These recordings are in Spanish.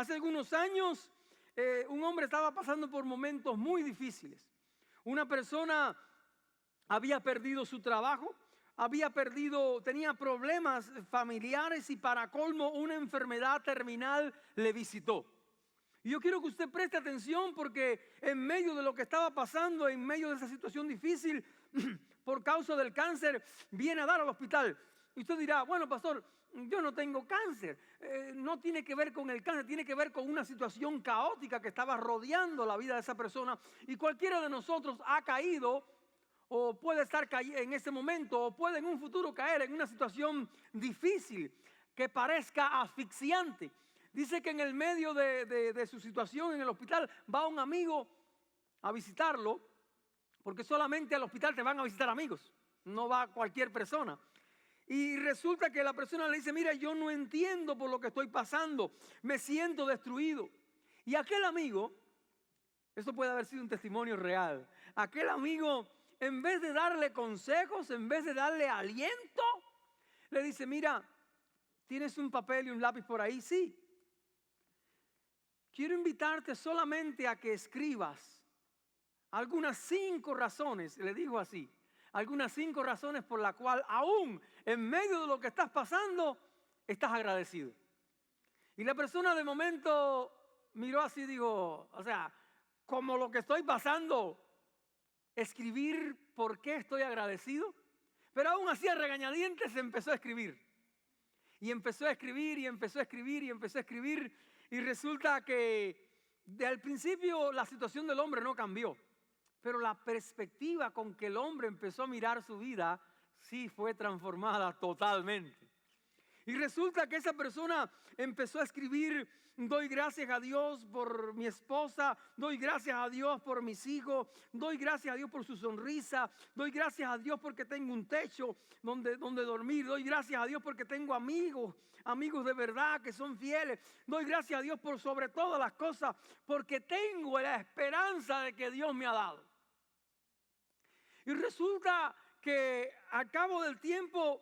Hace algunos años un hombre estaba pasando por momentos muy difíciles. Una persona había perdido su trabajo, tenía problemas familiares y para colmo una enfermedad terminal le visitó. Y yo quiero que usted preste atención porque en medio de lo que estaba pasando, en medio de esa situación difícil, por causa del cáncer, viene a dar al hospital. Y usted dirá, bueno, pastor, yo no tengo cáncer. No tiene que ver con el cáncer, tiene que ver con una situación caótica que estaba rodeando la vida de esa persona. Y cualquiera de nosotros ha caído o puede estar en ese momento o puede en un futuro caer en una situación difícil que parezca asfixiante. Dice que en el medio de su situación en el hospital va un amigo a visitarlo, porque solamente al hospital te van a visitar amigos, no va cualquier persona. Y resulta que la persona le dice, mira, yo no entiendo por lo que estoy pasando, me siento destruido. Y aquel amigo, esto puede haber sido un testimonio real, aquel amigo, en vez de darle consejos, en vez de darle aliento, le dice, mira, ¿tienes un papel y un lápiz por ahí? Sí. Quiero invitarte solamente a que escribas algunas 5 razones, le dijo así, algunas 5 razones por las cuales aún en medio de lo que estás pasando, estás agradecido. Y la persona de momento miró así y dijo, o sea, como lo que estoy pasando, escribir por qué estoy agradecido. Pero aún así a regañadientes empezó a escribir. Y empezó a escribir y empezó a escribir y empezó a escribir. Y resulta que al principio la situación del hombre no cambió. Pero la perspectiva con que el hombre empezó a mirar su vida sí fue transformada totalmente. Y resulta que esa persona empezó a escribir, doy gracias a Dios por mi esposa, doy gracias a Dios por mis hijos, doy gracias a Dios por su sonrisa, doy gracias a Dios porque tengo un techo donde dormir, doy gracias a Dios porque tengo amigos de verdad que son fieles, doy gracias a Dios por sobre todas las cosas, porque tengo la esperanza de que Dios me ha dado. Y resulta que al cabo del tiempo,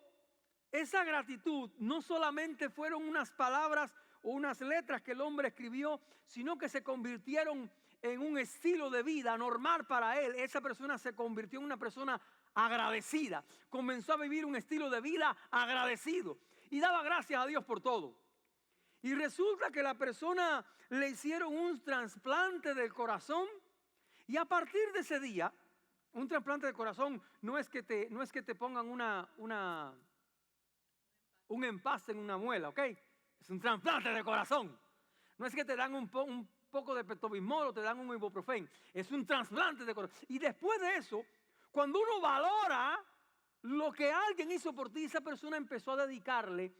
esa gratitud no solamente fueron unas palabras o unas letras que el hombre escribió, sino que se convirtieron en un estilo de vida normal para él. Esa persona se convirtió en una persona agradecida. Comenzó a vivir un estilo de vida agradecido y daba gracias a Dios por todo. Y resulta que la persona le hicieron un trasplante del corazón y a partir de ese día, un trasplante de corazón no es que te pongan un empaste en una muela, ¿ok? Es un trasplante de corazón. No es que te dan un poco de Pepto-Bismol o te dan un ibuprofén. Es un trasplante de corazón. Y después de eso, cuando uno valora lo que alguien hizo por ti, esa persona empezó a dedicarle,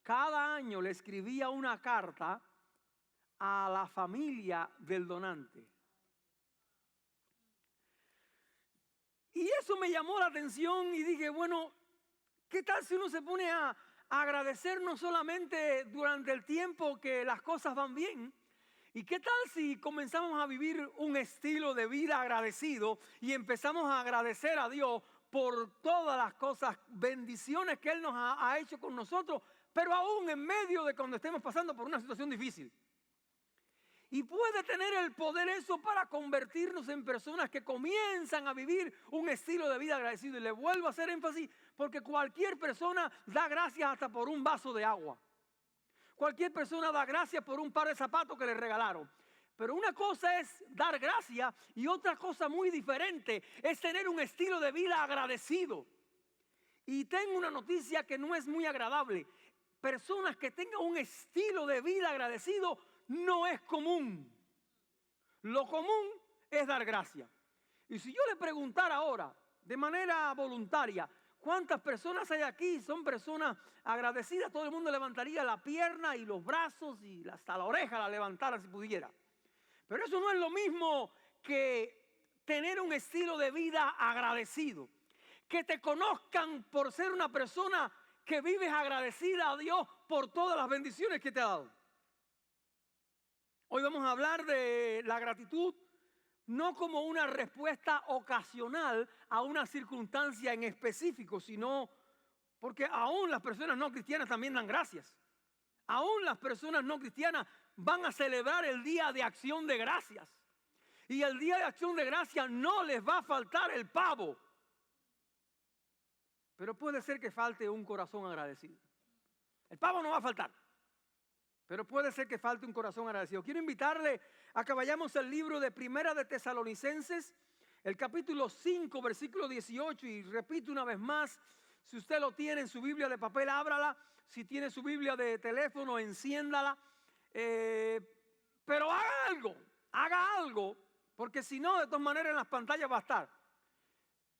cada año le escribía una carta a la familia del donante. Y eso me llamó la atención y dije, bueno, ¿qué tal si uno se pone a agradecer no solamente durante el tiempo que las cosas van bien? ¿Y qué tal si comenzamos a vivir un estilo de vida agradecido y empezamos a agradecer a Dios por todas las cosas, bendiciones que Él nos ha hecho con nosotros, pero aún en medio de cuando estemos pasando por una situación difícil? Y puede tener el poder eso para convertirnos en personas que comienzan a vivir un estilo de vida agradecido. Y le vuelvo a hacer énfasis porque cualquier persona da gracias hasta por un vaso de agua. Cualquier persona da gracias por un par de zapatos que le regalaron. Pero una cosa es dar gracias y otra cosa muy diferente es tener un estilo de vida agradecido. Y tengo una noticia que no es muy agradable. Personas que tengan un estilo de vida agradecido no es común. Lo común es dar gracias. Y si yo le preguntara ahora, de manera voluntaria, ¿cuántas personas hay aquí? Son personas agradecidas. Todo el mundo levantaría la pierna y los brazos y hasta la oreja la levantara si pudiera. Pero eso no es lo mismo que tener un estilo de vida agradecido. Que te conozcan por ser una persona que vives agradecida a Dios por todas las bendiciones que te ha dado. Hoy vamos a hablar de la gratitud no como una respuesta ocasional a una circunstancia en específico, sino porque aún las personas no cristianas también dan gracias. Aún las personas no cristianas van a celebrar el Día de Acción de Gracias. Y el Día de Acción de Gracias no les va a faltar el pavo. Pero puede ser que falte un corazón agradecido. El pavo no va a faltar, pero puede ser que falte un corazón agradecido. Quiero invitarle a que vayamos al libro de Primera de Tesalonicenses, el capítulo 5, versículo 18. Y repito una vez más, si usted lo tiene en su Biblia de papel, ábrala. Si tiene su Biblia de teléfono, enciéndala. Pero haga algo, porque si no, de todas maneras en las pantallas va a estar.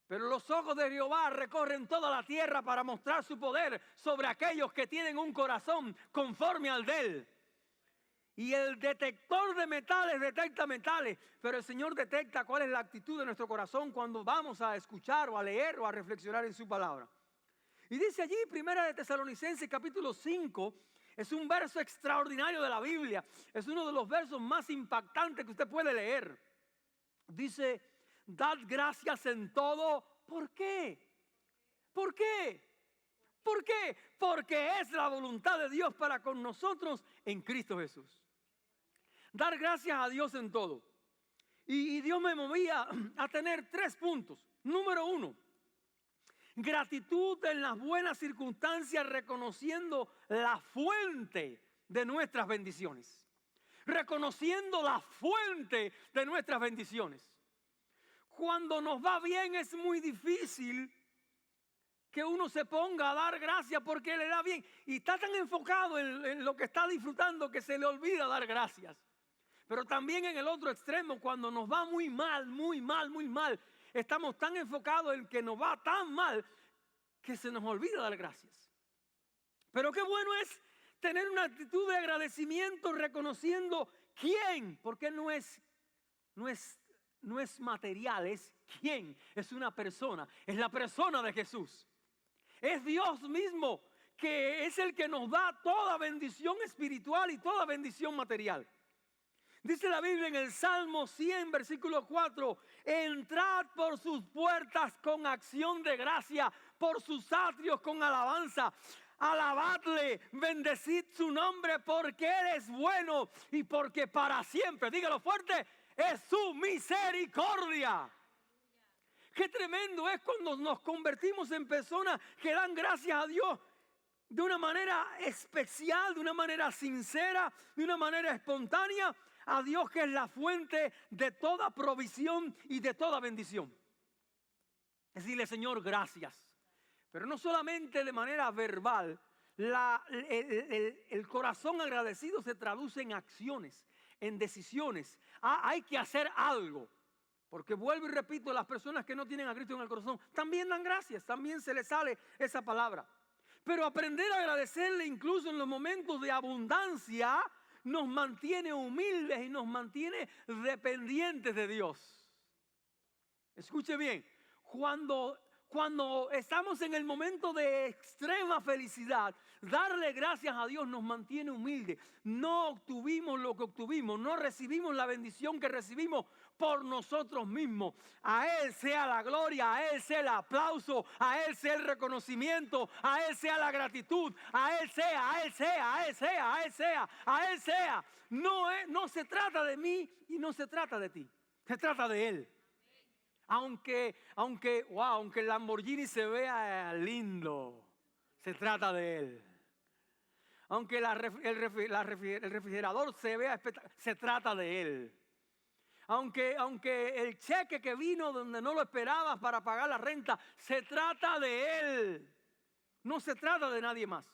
Pero los ojos de Jehová recorren toda la tierra para mostrar su poder sobre aquellos que tienen un corazón conforme al de Él. Y el detector de metales detecta metales, pero el Señor detecta cuál es la actitud de nuestro corazón cuando vamos a escuchar o a leer o a reflexionar en su palabra. Y dice allí, Primera de Tesalonicenses, capítulo 5, es un verso extraordinario de la Biblia. Es uno de los versos más impactantes que usted puede leer. Dice: dad gracias en todo. ¿Por qué? ¿Por qué? ¿Por qué? Porque es la voluntad de Dios para con nosotros en Cristo Jesús. Dar gracias a Dios en todo. Y Dios me movía a tener 3 puntos. Número 1, gratitud en las buenas circunstancias, reconociendo la fuente de nuestras bendiciones. Reconociendo la fuente de nuestras bendiciones. Cuando nos va bien es muy difícil que uno se ponga a dar gracias porque le da bien. Y está tan enfocado en lo que está disfrutando que se le olvida dar gracias. Pero también en el otro extremo, cuando nos va muy mal, estamos tan enfocados en que nos va tan mal que se nos olvida dar gracias. Pero qué bueno es tener una actitud de agradecimiento reconociendo quién, porque no es material, es quién, es una persona, es la persona de Jesús. Es Dios mismo que es el que nos da toda bendición espiritual y toda bendición material. Dice la Biblia en el Salmo 100, versículo 4, entrad por sus puertas con acción de gracia, por sus atrios con alabanza. Alabadle, bendecid su nombre porque Él es bueno y porque para siempre, dígalo fuerte, es su misericordia. Qué tremendo es cuando nos convertimos en personas que dan gracias a Dios de una manera especial, de una manera sincera, de una manera espontánea, a Dios que es la fuente de toda provisión y de toda bendición. Decirle: Señor, gracias. Pero no solamente de manera verbal, el corazón agradecido se traduce en acciones, en decisiones. Hay que hacer algo. Porque vuelvo y repito, las personas que no tienen a Cristo en el corazón también dan gracias, también se les sale esa palabra. Pero aprender a agradecerle incluso en los momentos de abundancia nos mantiene humildes y nos mantiene dependientes de Dios. Escuche bien, cuando estamos en el momento de extrema felicidad, darle gracias a Dios nos mantiene humildes. No obtuvimos lo que obtuvimos, no recibimos la bendición que recibimos por nosotros mismos. A Él sea la gloria, a Él sea el aplauso, a Él sea el reconocimiento, a Él sea la gratitud, a Él sea, a Él sea, a Él sea, a Él sea, a Él sea. No se trata de mí y no se trata de ti, se trata de Él. Aunque el Lamborghini se vea lindo, se trata de Él. Aunque el refrigerador se vea espectacular, se trata de Él. Aunque el cheque que vino donde no lo esperabas para pagar la renta, se trata de Él. No se trata de nadie más.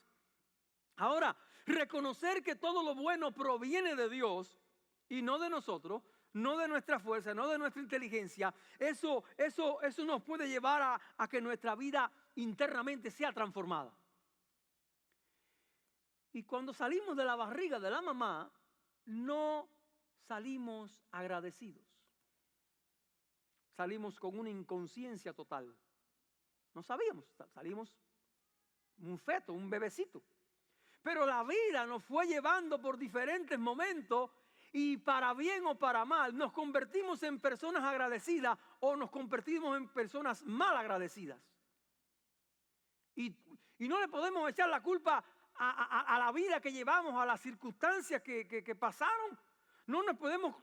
Ahora, reconocer que todo lo bueno proviene de Dios y no de nosotros, no de nuestra fuerza, no de nuestra inteligencia, eso nos puede llevar a que nuestra vida internamente sea transformada. Y cuando salimos de la barriga de la mamá, no salimos agradecidos. Salimos con una inconsciencia total. No sabíamos, salimos un feto, un bebecito. Pero la vida nos fue llevando por diferentes momentos y para bien o para mal nos convertimos en personas agradecidas o nos convertimos en personas mal agradecidas. Y no le podemos echar la culpa a la vida que llevamos, a las circunstancias que pasaron. No nos podemos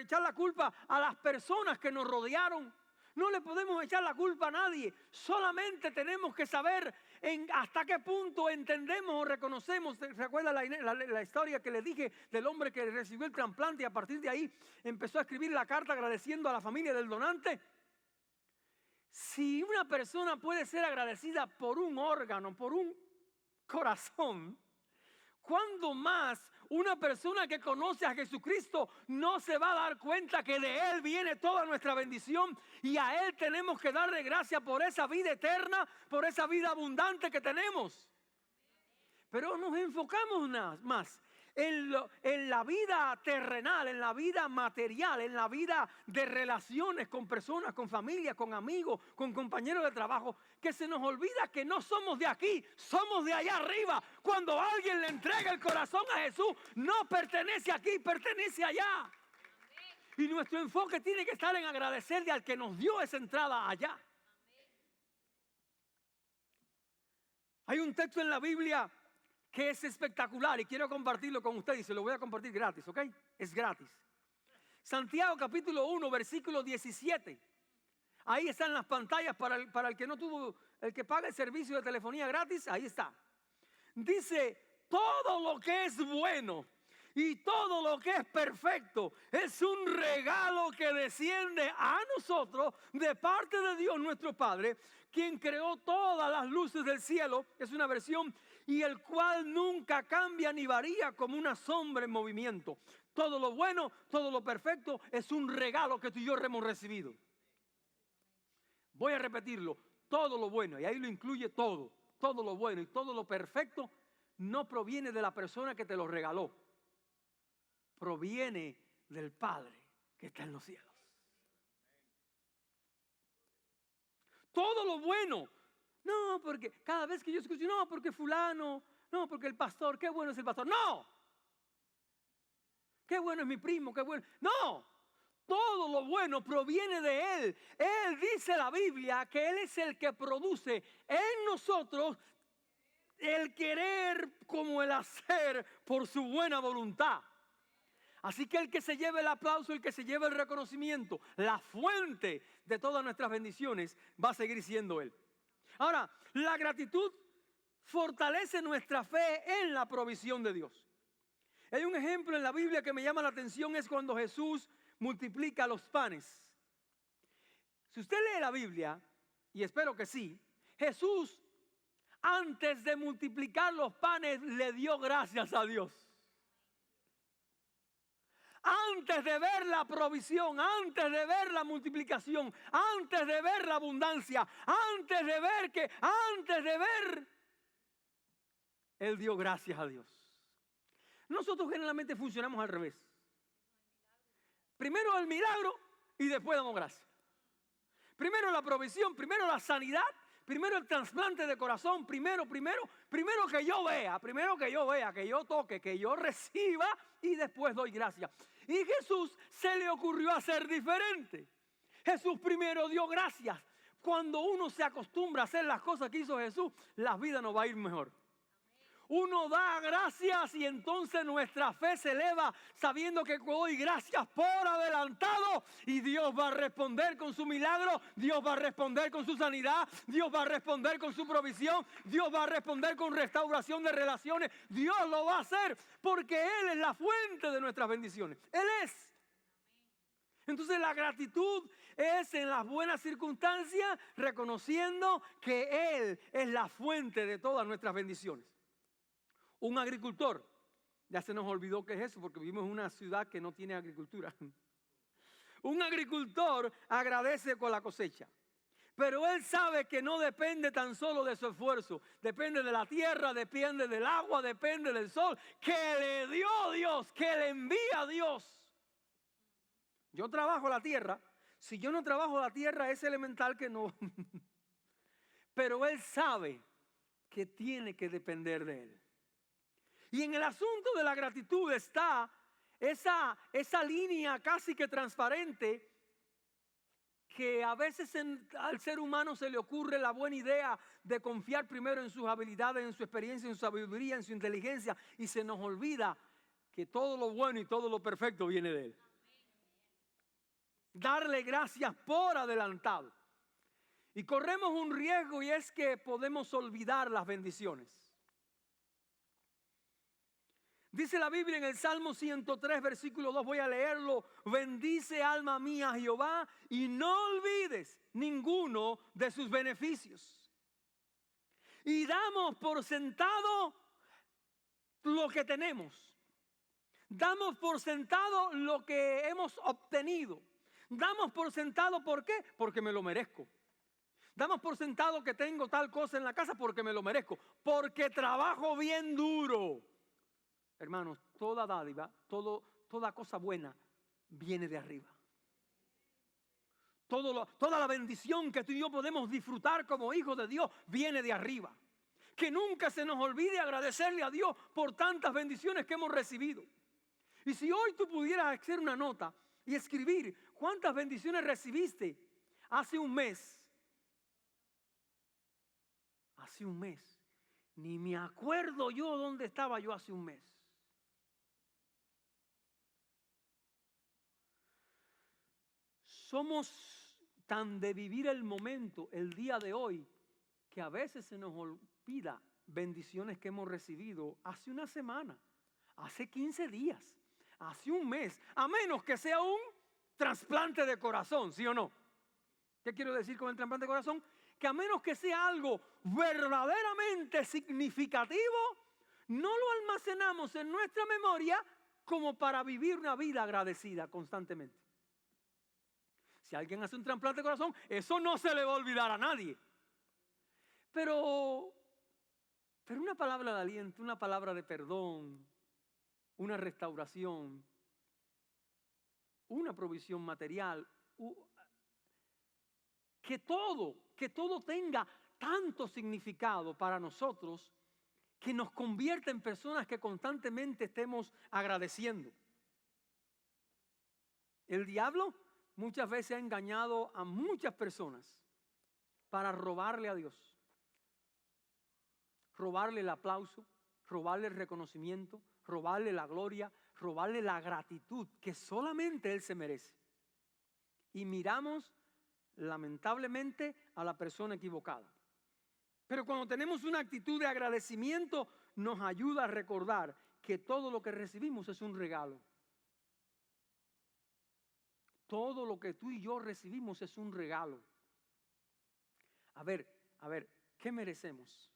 echar la culpa a las personas que nos rodearon. No le podemos echar la culpa a nadie. Solamente tenemos que saber hasta qué punto entendemos o reconocemos. ¿Se acuerda la historia que le dije del hombre que recibió el trasplante y a partir de ahí empezó a escribir la carta agradeciendo a la familia del donante? Si una persona puede ser agradecida por un órgano, por un corazón, ¿cuándo más una persona que conoce a Jesucristo no se va a dar cuenta que de Él viene toda nuestra bendición y a Él tenemos que darle gracias por esa vida eterna, por esa vida abundante que tenemos? Pero nos enfocamos más en la vida terrenal, en la vida material, en la vida de relaciones con personas, con familia, con amigos, con compañeros de trabajo, que se nos olvida que no somos de aquí, somos de allá arriba. Cuando alguien le entrega el corazón a Jesús, no pertenece aquí, pertenece allá. Y nuestro enfoque tiene que estar en agradecerle al que nos dio esa entrada allá. Hay un texto en la Biblia que es espectacular y quiero compartirlo con ustedes y se lo voy a compartir gratis, ¿ok? Es gratis. Santiago capítulo 1, versículo 17. Ahí están las pantallas para el que no tuvo, el que paga el servicio de telefonía gratis, ahí está. Dice, todo lo que es bueno y todo lo que es perfecto es un regalo que desciende a nosotros de parte de Dios nuestro Padre, quien creó todas las luces del cielo, es una versión, y el cual nunca cambia ni varía como una sombra en movimiento. Todo lo bueno, todo lo perfecto es un regalo que tú y yo hemos recibido. Voy a repetirlo, todo lo bueno, y ahí lo incluye todo lo bueno y todo lo perfecto no proviene de la persona que te lo regaló, proviene del Padre que está en los cielos. Todo lo bueno. No, porque cada vez que yo escucho, no, porque fulano, no, porque el pastor, qué bueno es el pastor. No. Qué bueno es mi primo, qué bueno. No. Todo lo bueno proviene de Él. Él dice la Biblia que Él es el que produce en nosotros el querer como el hacer por su buena voluntad. Así que el que se lleve el aplauso, el que se lleve el reconocimiento, la fuente de todas nuestras bendiciones va a seguir siendo Él. Ahora, la gratitud fortalece nuestra fe en la provisión de Dios. Hay un ejemplo en la Biblia que me llama la atención, es cuando Jesús multiplica los panes. Si usted lee la Biblia, y espero que sí, Jesús antes de multiplicar los panes le dio gracias a Dios. Antes de ver la provisión, antes de ver la multiplicación, antes de ver la abundancia, antes de ver, Él dio gracias a Dios. Nosotros generalmente funcionamos al revés. Primero el milagro y después damos gracias. Primero la provisión, primero la sanidad, primero el trasplante de corazón, primero que yo vea, que yo toque, que yo reciba y después doy gracias. Y Jesús se le ocurrió hacer diferente. Jesús primero dio gracias. Cuando uno se acostumbra a hacer las cosas que hizo Jesús, la vida nos va a ir mejor. Uno da gracias y entonces nuestra fe se eleva sabiendo que doy gracias por adelantado y Dios va a responder con su milagro, Dios va a responder con su sanidad, Dios va a responder con su provisión, Dios va a responder con restauración de relaciones. Dios lo va a hacer porque Él es la fuente de nuestras bendiciones. Él es. Entonces la gratitud es en las buenas circunstancias reconociendo que Él es la fuente de todas nuestras bendiciones. Un agricultor, ya se nos olvidó qué es eso porque vivimos en una ciudad que no tiene agricultura. Un agricultor agradece con la cosecha, pero él sabe que no depende tan solo de su esfuerzo, depende de la tierra, depende del agua, depende del sol, que le dio Dios, que le envía Dios. Yo trabajo la tierra, si yo no trabajo la tierra es elemental que no, pero él sabe que tiene que depender de él. Y en el asunto de la gratitud está esa línea casi que transparente que a veces al ser humano se le ocurre la buena idea de confiar primero en sus habilidades, en su experiencia, en su sabiduría, en su inteligencia, y se nos olvida que todo lo bueno y todo lo perfecto viene de Él. Darle gracias por adelantado. Y corremos un riesgo, y es que podemos olvidar las bendiciones. Dice la Biblia en el Salmo 103, versículo 2, voy a leerlo. Bendice alma mía a Jehová y no olvides ninguno de sus beneficios. Y damos por sentado lo que tenemos. Damos por sentado lo que hemos obtenido. Damos por sentado, ¿por qué? Porque me lo merezco. Damos por sentado que tengo tal cosa en la casa porque me lo merezco. Porque trabajo bien duro. Hermanos, toda dádiva, toda cosa buena viene de arriba. Toda la bendición que tú y yo podemos disfrutar como hijos de Dios viene de arriba. Que nunca se nos olvide agradecerle a Dios por tantas bendiciones que hemos recibido. Y si hoy tú pudieras hacer una nota y escribir cuántas bendiciones recibiste hace un mes. Hace un mes. Ni me acuerdo yo dónde estaba yo hace un mes. Somos tan de vivir el momento, el día de hoy, que a veces se nos olvida bendiciones que hemos recibido hace una semana, hace 15 días, hace un mes, a menos que sea un trasplante de corazón, ¿sí o no? ¿Qué quiero decir con el trasplante de corazón? Que a menos que sea algo verdaderamente significativo, no lo almacenamos en nuestra memoria como para vivir una vida agradecida constantemente. Si alguien hace un trasplante de corazón, eso no se le va a olvidar a nadie. Pero una palabra de aliento, una palabra de perdón, una restauración, una provisión material, que todo tenga tanto significado para nosotros que nos convierta en personas que constantemente estemos agradeciendo. El diablo muchas veces ha engañado a muchas personas para robarle a Dios, robarle el aplauso, robarle el reconocimiento, robarle la gloria, robarle la gratitud que solamente Él se merece. Y miramos lamentablemente a la persona equivocada. Pero cuando tenemos una actitud de agradecimiento, nos ayuda a recordar que todo lo que recibimos es un regalo. Todo lo que tú y yo recibimos es un regalo. A ver, ¿qué merecemos?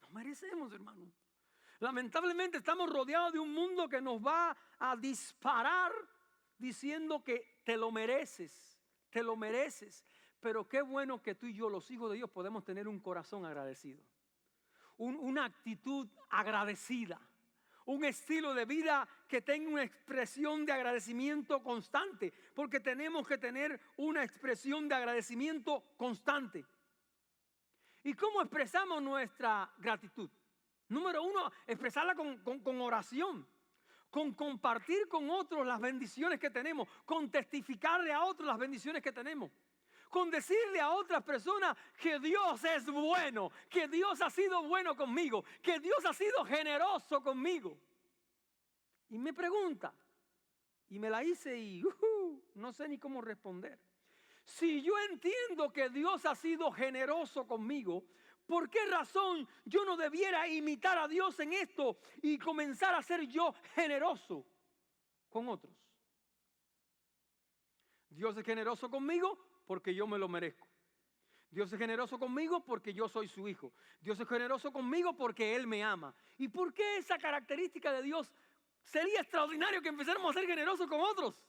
No merecemos, hermano. Lamentablemente estamos rodeados de un mundo que nos va a disparar diciendo que te lo mereces, te lo mereces. Pero qué bueno que tú y yo, los hijos de Dios, podemos tener un corazón agradecido. Una actitud agradecida. Un estilo de vida que tenga una expresión de agradecimiento constante. Porque tenemos que tener una expresión de agradecimiento constante. ¿Y cómo expresamos nuestra gratitud? Número uno, expresarla con oración. Con compartir con otros las bendiciones que tenemos. Con testificarle a otros las bendiciones que tenemos. Con decirle a otras personas que Dios es bueno, que Dios ha sido bueno conmigo, que Dios ha sido generoso conmigo. Y me pregunta, y me la hice y no sé ni cómo responder. Si yo entiendo que Dios ha sido generoso conmigo, ¿por qué razón yo no debiera imitar a Dios en esto y comenzar a ser yo generoso con otros? Dios es generoso conmigo porque yo me lo merezco. Dios es generoso conmigo porque yo soy su hijo. Dios es generoso conmigo porque Él me ama. ¿Y por qué esa característica de Dios sería extraordinario que empezáramos a ser generosos con otros?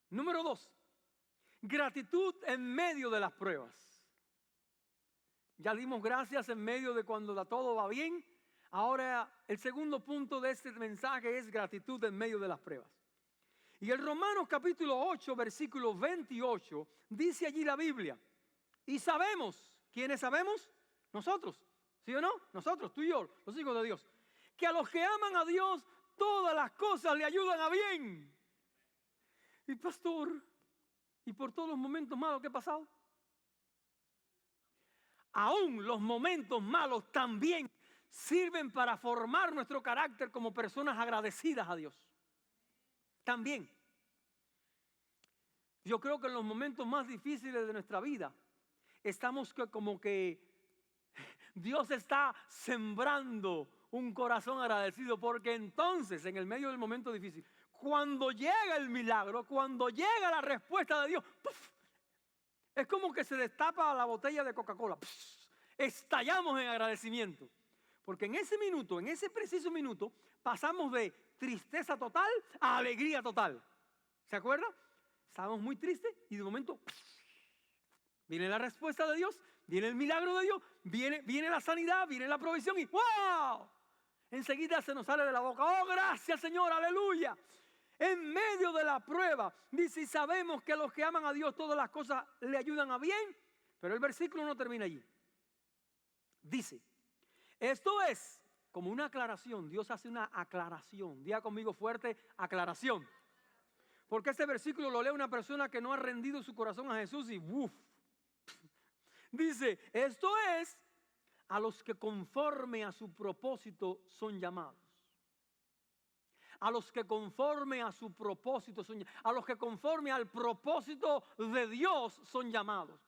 Número 2, gratitud en medio de las pruebas. Ya dimos gracias en medio de cuando todo va bien. Ahora el segundo punto de este mensaje es gratitud en medio de las pruebas. Y en Romanos capítulo 8, versículo 28, dice allí la Biblia, y sabemos, ¿quiénes sabemos? Nosotros, ¿sí o no? Nosotros, tú y yo, los hijos de Dios, que a los que aman a Dios, todas las cosas le ayudan a bien. Y pastor, ¿y por todos los momentos malos que he pasado? Aún los momentos malos también sirven para formar nuestro carácter como personas agradecidas a Dios. También. Yo creo que en los momentos más difíciles de nuestra vida estamos como que Dios está sembrando un corazón agradecido, porque entonces en el medio del momento difícil, cuando llega el milagro, cuando llega la respuesta de Dios, ¡puf!, es como que se destapa la botella de Coca-Cola. Estallamos en agradecimiento. Porque en ese minuto, en ese preciso minuto, pasamos de tristeza total a alegría total. ¿Se acuerda? Estábamos muy tristes y de momento viene la respuesta de Dios, viene el milagro de Dios, viene la sanidad, viene la provisión y ¡wow! Enseguida se nos sale de la boca, ¡oh, gracias, Señor, aleluya! En medio de la prueba, dice, y sabemos que a los que aman a Dios todas las cosas le ayudan a bien, pero el versículo no termina allí. Dice, esto es como una aclaración, Dios hace una aclaración, diga conmigo fuerte, aclaración. Porque este versículo lo lee una persona que no ha rendido su corazón a Jesús y ¡uf! Dice, esto es a los que conforme a su propósito son llamados. A los que conforme a su propósito son llamados. A los que conforme al propósito de Dios son llamados.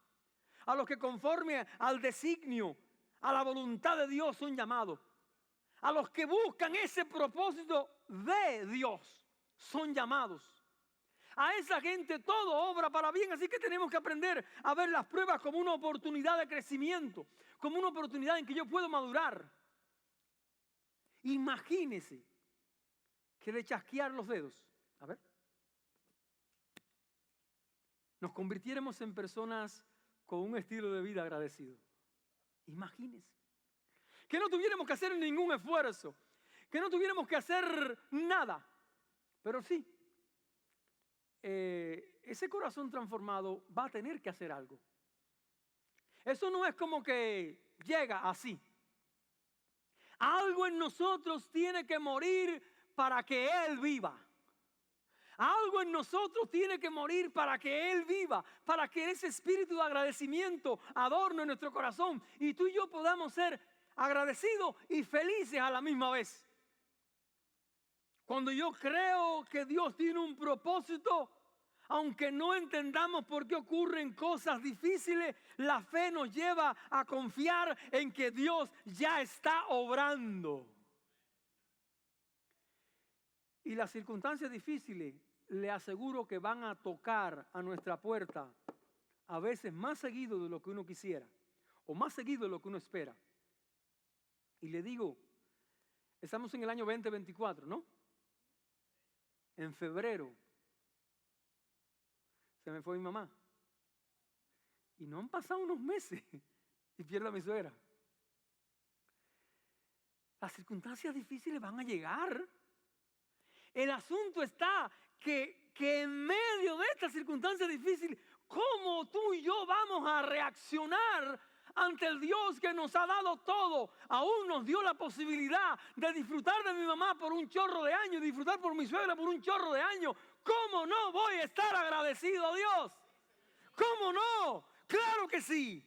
A los que conforme al designio, a la voluntad de Dios son llamados. A los que buscan ese propósito de Dios son llamados. A esa gente todo obra para bien, así que tenemos que aprender a ver las pruebas como una oportunidad de crecimiento, como una oportunidad en que yo puedo madurar. Imagínese que de chasquear los dedos, a ver, nos convirtiéramos en personas con un estilo de vida agradecido. Imagínese. Que no tuviéramos que hacer ningún esfuerzo, que no tuviéramos que hacer nada, pero sí, ese corazón transformado va a tener que hacer algo. Eso no es como que llega así. Algo en nosotros tiene que morir para que Él viva. Algo en nosotros tiene que morir para que Él viva, para que ese espíritu de agradecimiento adorne nuestro corazón y tú y yo podamos ser agradecidos y felices a la misma vez. Cuando yo creo que Dios tiene un propósito, aunque no entendamos por qué ocurren cosas difíciles, la fe nos lleva a confiar en que Dios ya está obrando. Y las circunstancias difíciles, le aseguro que van a tocar a nuestra puerta a veces más seguido de lo que uno quisiera o más seguido de lo que uno espera. Y le digo, estamos en el año 2024, ¿no? En febrero se me fue mi mamá. Y no han pasado unos meses y pierdo a mi suegra. Las circunstancias difíciles van a llegar. El asunto está que en medio de estas circunstancias difíciles, ¿cómo tú y yo vamos a reaccionar ante el Dios que nos ha dado todo? Aún nos dio la posibilidad de disfrutar de mi mamá por un chorro de años, disfrutar por mi suegra por un chorro de años. ¿Cómo no voy a estar agradecido a Dios? ¿Cómo no? Claro que sí.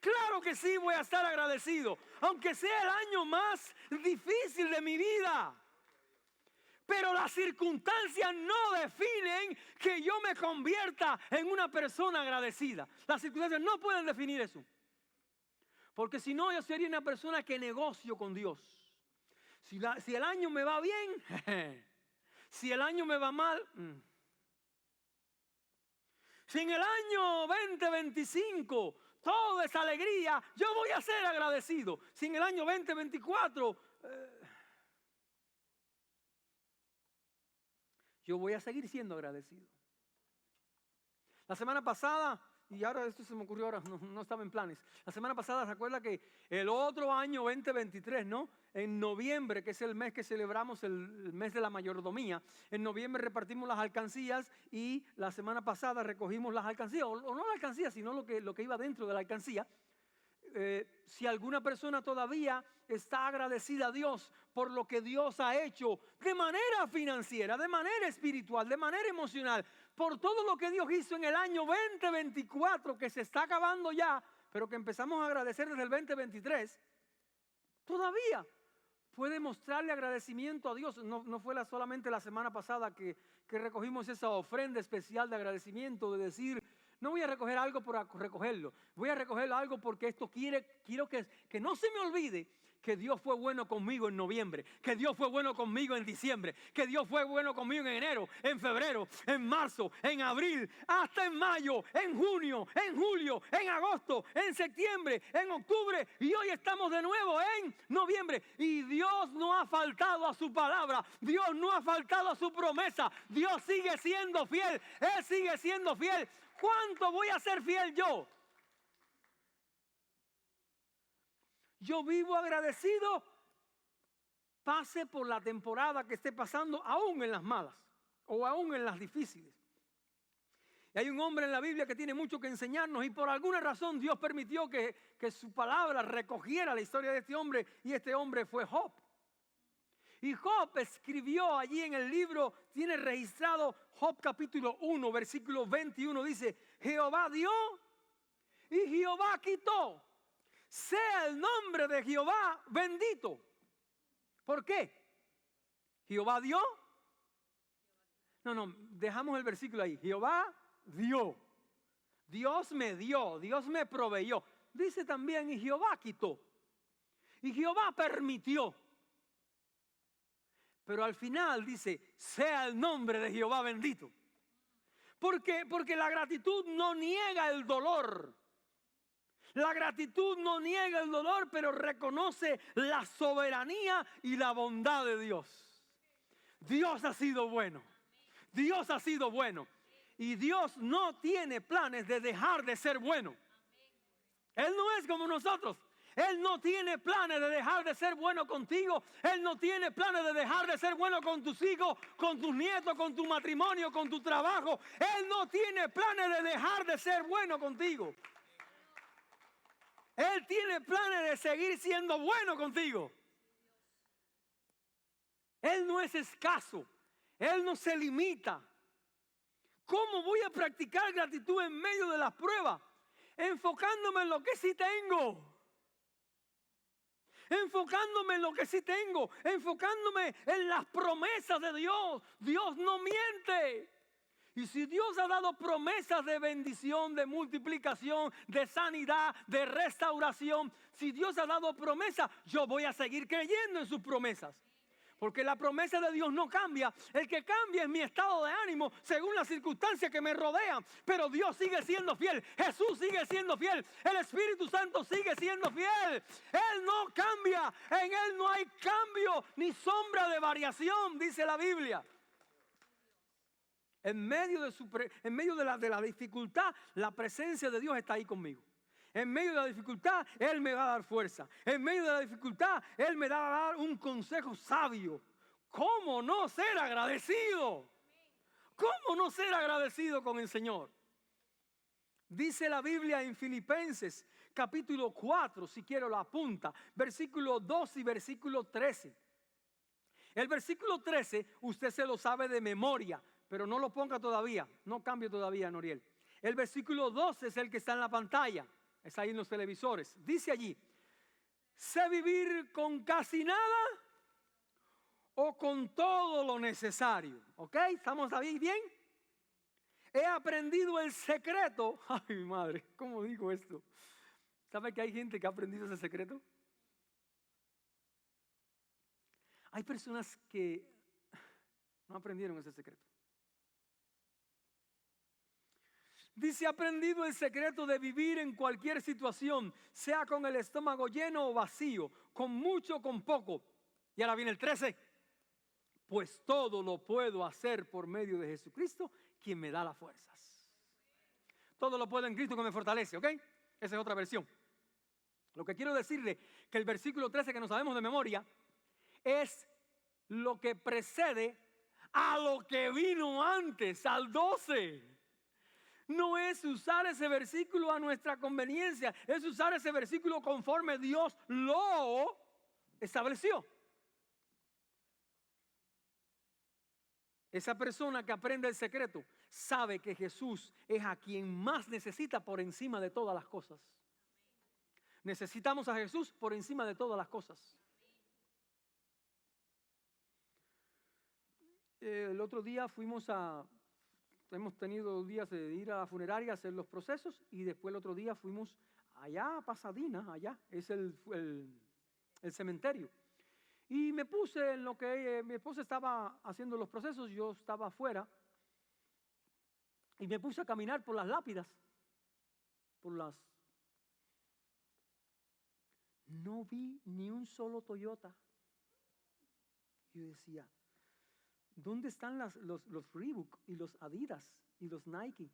Claro que sí voy a estar agradecido, aunque sea el año más difícil de mi vida. Pero las circunstancias no definen que yo me convierta en una persona agradecida. Las circunstancias no pueden definir eso. Porque si no, yo sería una persona que negocio con Dios. Si el año me va bien, si el año me va mal. Si en el año 2025 todo es alegría, yo voy a ser agradecido. Si en el año 2024... yo voy a seguir siendo agradecido. La semana pasada, y ahora esto se me ocurrió ahora, no estaba en planes. La semana pasada, ¿se acuerda que el otro año 2023, ¿no? En noviembre, que es el mes que celebramos, el mes de la mayordomía, en noviembre repartimos las alcancías y la semana pasada recogimos las alcancías, o no las alcancías, sino lo que iba dentro de la alcancía. si alguna persona todavía está agradecida a Dios por lo que Dios ha hecho de manera financiera, de manera espiritual, de manera emocional, por todo lo que Dios hizo en el año 2024, que se está acabando ya, pero que empezamos a agradecer desde el 2023, todavía puede mostrarle agradecimiento a Dios. No fue solamente la semana pasada que recogimos esa ofrenda especial de agradecimiento, de decir, no voy a recoger algo por recogerlo, voy a recoger algo porque esto quiero que no se me olvide que Dios fue bueno conmigo en noviembre, que Dios fue bueno conmigo en diciembre, que Dios fue bueno conmigo en enero, en febrero, en marzo, en abril, hasta en mayo, en junio, en julio, en agosto, en septiembre, en octubre, y hoy estamos de nuevo en noviembre. Y Dios no ha faltado a su palabra, Dios no ha faltado a su promesa, Dios sigue siendo fiel, Él sigue siendo fiel. ¿Cuánto voy a ser fiel yo? Yo vivo agradecido, pase por la temporada que esté pasando, aún en las malas o aún en las difíciles. Y hay un hombre en la Biblia que tiene mucho que enseñarnos, y por alguna razón Dios permitió que su palabra recogiera la historia de este hombre, y este hombre fue Job. Y Job escribió allí en el libro, tiene registrado Job capítulo 1, versículo 21, dice, Jehová dio y Jehová quitó. Sea el nombre de Jehová bendito. ¿Por qué? ¿Jehová dio? No, dejamos el versículo ahí. Jehová dio. Dios me dio, Dios me proveyó. Dice también, y Jehová quitó. Y Jehová permitió. Pero al final dice, sea el nombre de Jehová bendito. Porque la gratitud no niega el dolor. La gratitud no niega el dolor, pero reconoce la soberanía y la bondad de Dios. Dios ha sido bueno. Dios ha sido bueno. Y Dios no tiene planes de dejar de ser bueno. Él no es como nosotros. Él no tiene planes de dejar de ser bueno contigo. Él no tiene planes de dejar de ser bueno con tus hijos, con tus nietos, con tu matrimonio, con tu trabajo. Él no tiene planes de dejar de ser bueno contigo. Él tiene planes de seguir siendo bueno contigo. Él no es escaso. Él no se limita. ¿Cómo voy a practicar gratitud en medio de las pruebas? Enfocándome en lo que sí tengo. Enfocándome en lo que sí tengo. Enfocándome en las promesas de Dios. Dios no miente. Y si Dios ha dado promesas de bendición, de multiplicación, de sanidad, de restauración, si Dios ha dado promesas, yo voy a seguir creyendo en sus promesas. Porque la promesa de Dios no cambia. El que cambia es mi estado de ánimo según las circunstancias que me rodean. Pero Dios sigue siendo fiel. Jesús sigue siendo fiel. El Espíritu Santo sigue siendo fiel. Él no cambia. En Él no hay cambio ni sombra de variación, dice la Biblia. En medio de la dificultad, la presencia de Dios está ahí conmigo. En medio de la dificultad, Él me va a dar fuerza. En medio de la dificultad, Él me va a dar un consejo sabio. ¿Cómo no ser agradecido? ¿Cómo no ser agradecido con el Señor? Dice la Biblia en Filipenses, capítulo 4, si quiero la apunta, versículo 2 y versículo 13. El versículo 13, usted se lo sabe de memoria, pero no lo ponga todavía, no cambie todavía, Noriel. El versículo 12 es el que está en la pantalla, es ahí en los televisores. Dice allí, sé vivir con casi nada o con todo lo necesario. ¿Ok? ¿Estamos ahí bien? He aprendido el secreto. Ay, mi madre, ¿cómo digo esto? ¿Sabe que hay gente que ha aprendido ese secreto? Hay personas que no aprendieron ese secreto. Dice, he aprendido el secreto de vivir en cualquier situación, sea con el estómago lleno o vacío, con mucho o con poco. Y ahora viene el 13. Pues todo lo puedo hacer por medio de Jesucristo, quien me da las fuerzas. Todo lo puedo en Cristo que me fortalece, ¿ok? Esa es otra versión. Lo que quiero decirle, que el versículo 13 que no sabemos de memoria, es lo que precede a lo que vino antes, al 12. No es usar ese versículo a nuestra conveniencia, es usar ese versículo conforme Dios lo estableció. Esa persona que aprende el secreto sabe que Jesús es a quien más necesita por encima de todas las cosas. Necesitamos a Jesús por encima de todas las cosas. El otro día hemos tenido días de ir a la funeraria a hacer los procesos y después el otro día fuimos allá a Pasadena, allá es el cementerio. Y me puse en lo que mi esposa estaba haciendo los procesos, yo estaba afuera y me puse a caminar por las lápidas, no vi ni un solo Toyota. Yo decía, ¿dónde están los Reebok y los Adidas y los Nike?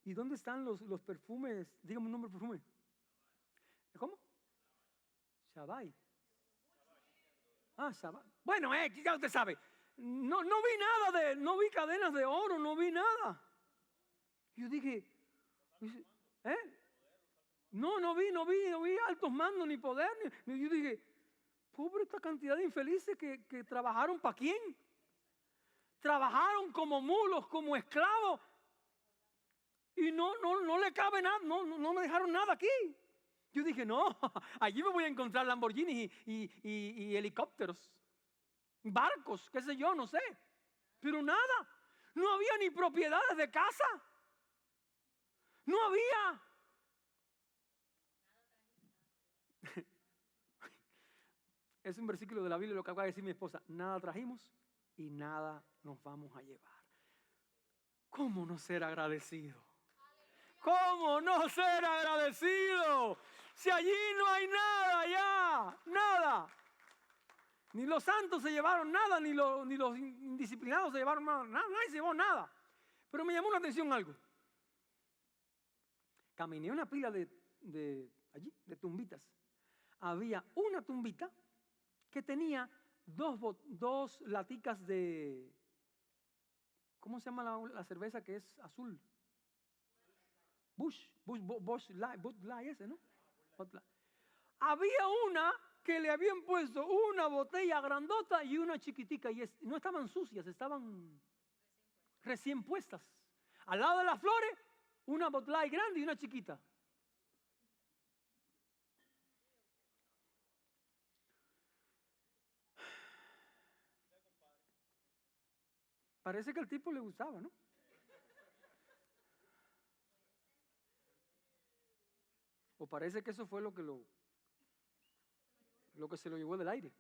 ¿Y dónde están los perfumes? Dígame un nombre de perfume. ¿Cómo? Shabay. Shabay. Bueno, ya usted sabe. No vi cadenas de oro, no vi nada. Yo dije, No vi altos mandos ni poder. Yo dije, pobre esta cantidad de infelices que trabajaron ¿para quién? Trabajaron como mulos, como esclavos. Y no le cabe nada, no me dejaron nada aquí. Yo dije, no, allí me voy a encontrar Lamborghini y helicópteros, barcos, qué sé yo, no sé. Pero nada, no había ni propiedades de casa. No había. Es un versículo de la Biblia lo que acaba de decir mi esposa. Nada trajimos y nada nos vamos a llevar. ¿Cómo no ser agradecido? ¿Cómo no ser agradecido? Si allí no hay nada ya, nada. Ni los santos se llevaron nada, ni los indisciplinados se llevaron nada, nadie se llevó nada. Pero me llamó la atención algo. Caminé una pila de tumbitas. Había una tumbita que tenía dos laticas de, ¿cómo se llama la cerveza que es azul? Bush Light ese, ¿no? Había una que le habían puesto una botella grandota y una chiquitica y no estaban sucias, estaban recién puestas. Al lado de las flores, una Bud Light grande y una chiquita. Parece que al tipo le gustaba, ¿no? O parece que eso fue lo que se lo llevó del aire.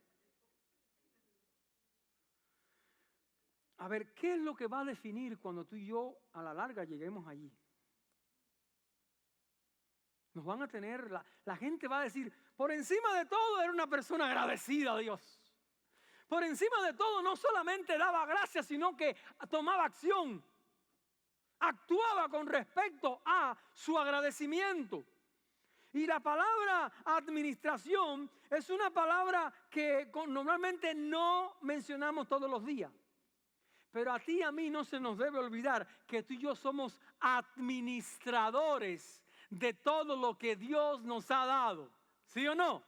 A ver, ¿qué es lo que va a definir cuando tú y yo a la larga lleguemos allí? Nos van a tener, la gente va a decir, por encima de todo era una persona agradecida a Dios. Por encima de todo no solamente daba gracias, sino que tomaba acción. Actuaba con respecto a su agradecimiento. Y la palabra administración es una palabra que normalmente no mencionamos todos los días. Pero a ti y a mí no se nos debe olvidar que tú y yo somos administradores de todo lo que Dios nos ha dado. ¿Sí o no?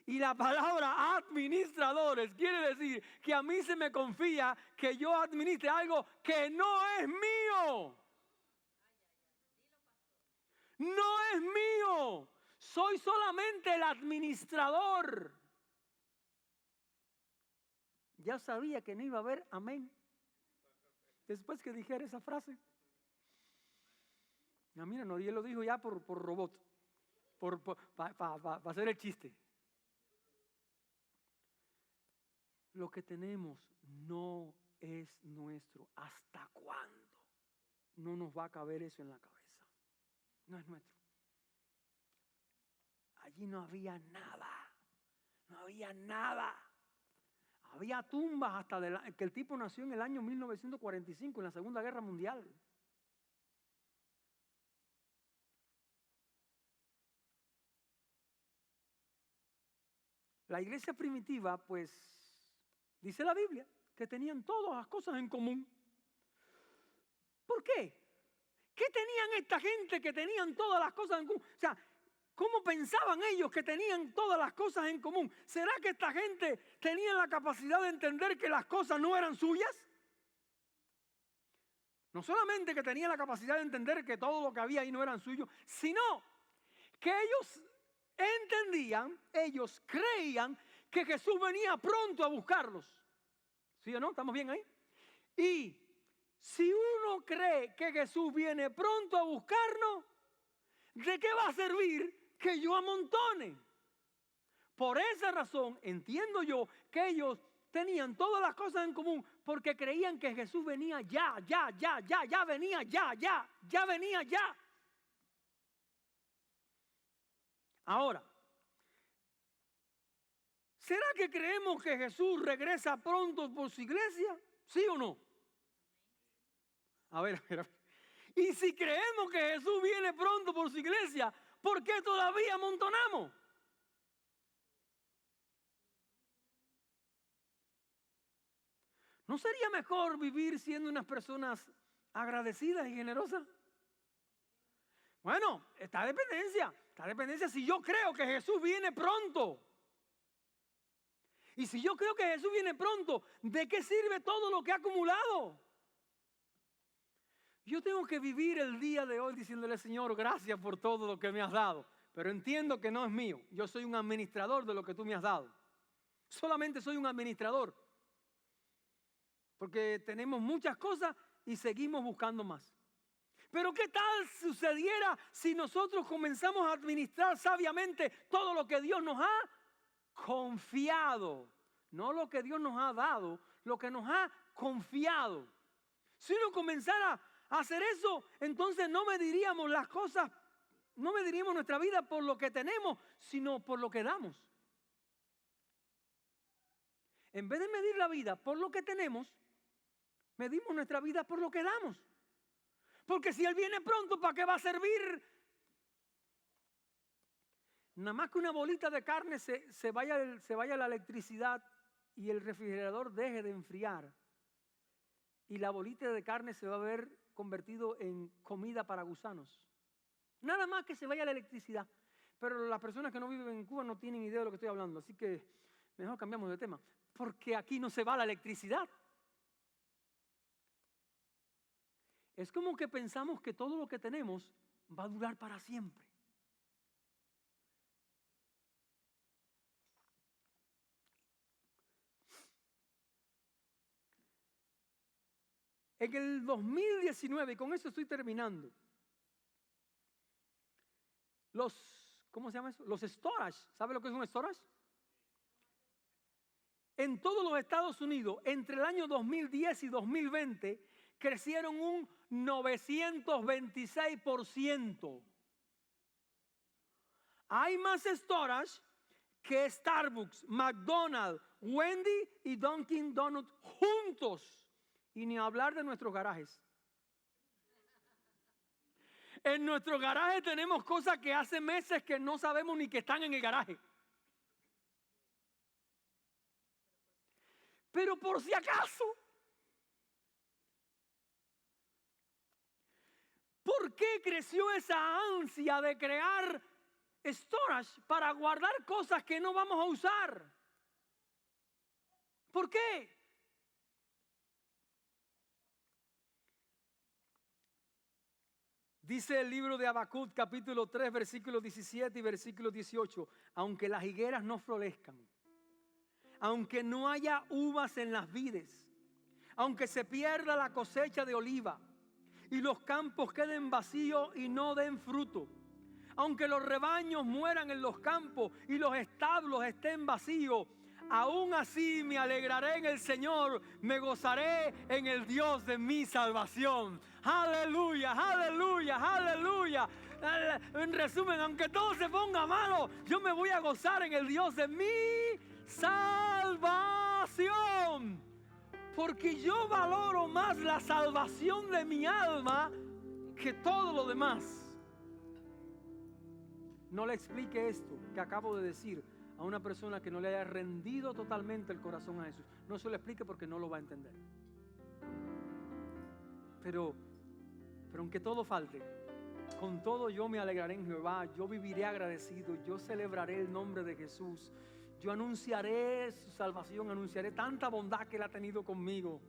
Y la palabra administradores quiere decir que a mí se me confía que yo administre algo que no es mío. No es mío. Soy solamente el administrador. Ya sabía que no iba a haber amén después que dijera esa frase. Mira, Noriel lo dijo ya por robot, para hacer el chiste. Lo que tenemos no es nuestro. ¿Hasta cuándo? No nos va a caber eso en la cabeza. No es nuestro. Allí no había nada. No había nada. Había tumbas hasta que el tipo nació en el año 1945, en la Segunda Guerra Mundial. La iglesia primitiva, pues, dice la Biblia, que tenían todas las cosas en común. ¿Por qué? ¿qué tenían esta gente que tenían todas las cosas en común? O sea, ¿cómo pensaban ellos que tenían todas las cosas en común? ¿Será que esta gente tenía la capacidad de entender que las cosas no eran suyas? No solamente que tenían la capacidad de entender que todo lo que había ahí no eran suyos, sino que ellos entendían, ellos creían que Jesús venía pronto a buscarlos. ¿Sí o no? ¿Estamos bien ahí? Y si uno cree que Jesús viene pronto a buscarnos, ¿de qué va a servir que yo amontone? Por esa razón entiendo yo que ellos tenían todas las cosas en común porque creían que Jesús venía ya venía ya venía ya. Ahora, ¿será que creemos que Jesús regresa pronto por su iglesia? ¿Sí o no? A ver. Y si creemos que Jesús viene pronto por su iglesia, ¿por qué todavía amontonamos? ¿No sería mejor vivir siendo unas personas agradecidas y generosas? Bueno, está dependencia. Si yo creo que Jesús viene pronto. Y si yo creo que Jesús viene pronto, ¿de qué sirve todo lo que ha acumulado? Yo tengo que vivir el día de hoy diciéndole, Señor, gracias por todo lo que me has dado. Pero entiendo que no es mío. Yo soy un administrador de lo que tú me has dado. Solamente soy un administrador. Porque tenemos muchas cosas y seguimos buscando más. Pero ¿qué tal sucediera si nosotros comenzamos a administrar sabiamente todo lo que Dios nos ha confiado? No lo que Dios nos ha dado, lo que nos ha confiado. Si uno comenzara a hacer eso, entonces no mediríamos las cosas, no mediríamos nuestra vida por lo que tenemos, sino por lo que damos. En vez de medir la vida por lo que tenemos, medimos nuestra vida por lo que damos. Porque si Él viene pronto, ¿para qué va a servir? Nada más que una bolita de carne se vaya la electricidad y el refrigerador deje de enfriar. Y la bolita de carne se va a ver convertido en comida para gusanos. Nada más que se vaya la electricidad. Pero las personas que no viven en Cuba no tienen idea de lo que estoy hablando. Así que mejor cambiamos de tema. Porque aquí no se va la electricidad. Es como que pensamos que todo lo que tenemos va a durar para siempre. En el 2019, y con eso estoy terminando, ¿cómo se llama eso? Los storage, ¿sabe lo que es un storage? En todos los Estados Unidos, entre el año 2010 y 2020, crecieron un 926%. Hay más storage que Starbucks, McDonald's, Wendy y Dunkin' Donuts juntos. Y ni hablar de nuestros garajes. En nuestro garaje tenemos cosas que hace meses que no sabemos ni que están en el garaje. Pero por si acaso, ¿por qué creció esa ansia de crear storage para guardar cosas que no vamos a usar? ¿Por qué? Dice el libro de Habacuc, capítulo 3, versículos 17 y versículo 18. Aunque las higueras no florezcan, aunque no haya uvas en las vides, aunque se pierda la cosecha de oliva y los campos queden vacíos y no den fruto, aunque los rebaños mueran en los campos y los establos estén vacíos, aún así me alegraré en el Señor, me gozaré en el Dios de mi salvación. Aleluya, aleluya, aleluya. En resumen, aunque todo se ponga malo, yo me voy a gozar en el Dios de mi salvación. Porque yo valoro más la salvación de mi alma que todo lo demás. No le explique esto que acabo de decir a una persona que no le haya rendido totalmente el corazón a Jesús. No se lo explique porque no lo va a entender. Pero Pero aunque todo falte, con todo yo me alegraré en Jehová, yo viviré agradecido, yo celebraré el nombre de Jesús, yo anunciaré su salvación, anunciaré tanta bondad que Él ha tenido conmigo.